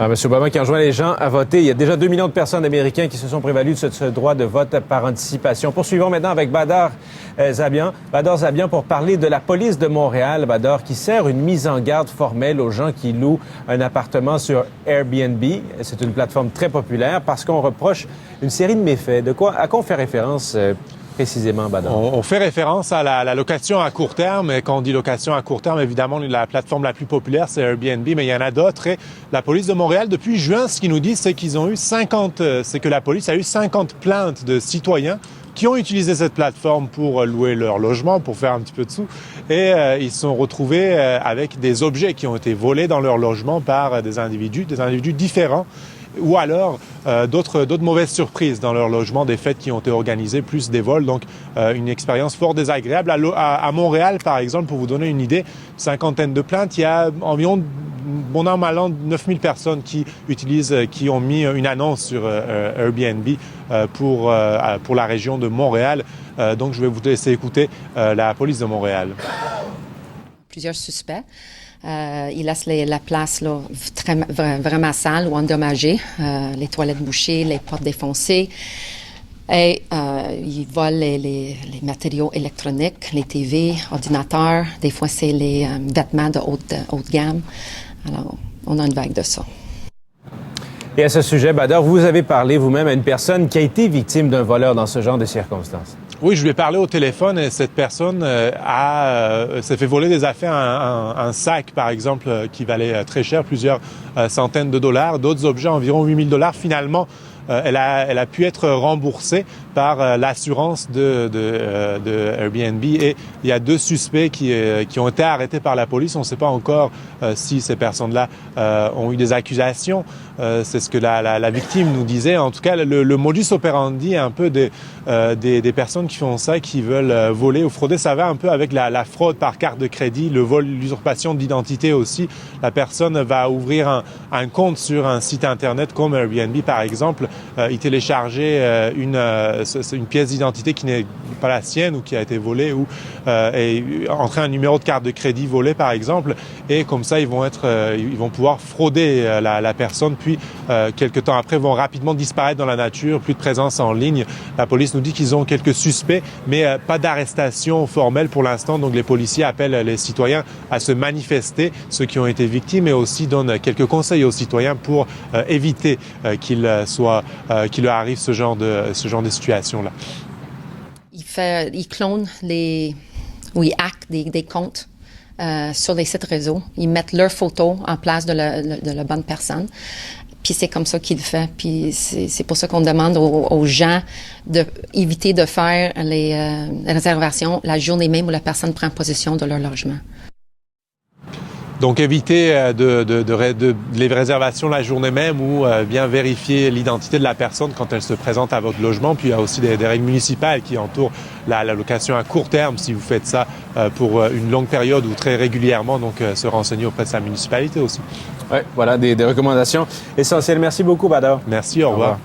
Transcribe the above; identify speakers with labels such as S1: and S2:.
S1: M. Obama qui enjoint les gens à voter. Il y a déjà 2 millions de personnes américaines qui se sont prévalues de ce droit de vote par anticipation. Poursuivons maintenant avec Badar Zabian. Badar Zabian pour parler de la police de Montréal. Badar qui sert une mise en garde formelle aux gens qui louent un appartement sur Airbnb. C'est une plateforme très populaire parce qu'on reproche une série de méfaits. À quoi on fait référence précisément, Badar?
S2: On fait référence à la location à court terme. Et quand on dit location à court terme, évidemment, la plateforme la plus populaire, c'est Airbnb, mais il y en a d'autres. Et la police de Montréal, depuis juin, ce qu'ils nous disent, c'est que la police a eu 50 plaintes de citoyens qui ont utilisé cette plateforme pour louer leur logement, pour faire un petit peu de sous. Et ils se sont retrouvés avec des objets qui ont été volés dans leur logement par des individus différents. Ou alors d'autres mauvaises surprises dans leur logement, des fêtes qui ont été organisées, plus des vols. Donc, une expérience fort désagréable. À Montréal, par exemple, pour vous donner une idée, 50aine de plaintes, il y a environ, bon an, mal an, 9000 personnes qui ont mis une annonce sur Airbnb pour la région de Montréal. Donc, je vais vous laisser écouter la police de Montréal.
S3: Plusieurs suspects. Ils laissent la place là, vraiment sale ou endommagée, les toilettes bouchées, les portes défoncées. Et ils volent les matériaux électroniques, les TV, ordinateurs. Des fois, c'est les vêtements de haute gamme. Alors, on a une vague de ça.
S1: Et à ce sujet, Badar, vous avez parlé vous-même à une personne qui a été victime d'un voleur dans ce genre de circonstances.
S2: Oui, je lui ai parlé au téléphone et cette personne s'est fait voler des affaires, un sac par exemple qui valait très cher, plusieurs centaines de dollars, d'autres objets environ 8 000 $. Finalement, elle a pu être remboursée par l'assurance de Airbnb et il y a 2 suspects qui ont été arrêtés par la police. On ne sait pas encore si ces personnes-là ont eu des accusations. C'est ce que la victime nous disait. En tout cas, le modus operandi un peu des personnes qui font ça, qui veulent voler ou frauder, ça va un peu avec la fraude par carte de crédit, le vol, l'usurpation d'identité aussi. La personne va ouvrir un compte sur un site Internet comme Airbnb, par exemple, y télécharger une pièce d'identité qui n'est pas la sienne ou qui a été volée ou entrer un numéro de carte de crédit volé, par exemple. Et comme ça, ils vont pouvoir frauder la personne. Puis, quelques temps après, vont rapidement disparaître dans la nature, plus de présence en ligne. La police nous dit qu'ils ont quelques suspects, mais pas d'arrestation formelle pour l'instant. Donc, les policiers appellent les citoyens à se manifester, ceux qui ont été victimes, et aussi donnent quelques conseils aux citoyens pour éviter qu'il leur arrive ce genre de situation-là.
S3: Il clone il hack des comptes sur les sites réseaux. Ils mettent leurs photos en place de la bonne personne. Puis c'est comme ça qu'il le fait. Puis c'est pour ça qu'on demande aux gens d'éviter de faire les réservations la journée même où la personne prend possession de leur logement.
S2: Donc, éviter les réservations la journée même ou bien vérifier l'identité de la personne quand elle se présente à votre logement. Puis, il y a aussi des règles municipales qui entourent la location à court terme si vous faites ça pour une longue période ou très régulièrement. Donc, se renseigner auprès de sa municipalité aussi.
S1: Oui, voilà des recommandations essentielles. Merci beaucoup, Badar.
S2: Merci, au revoir.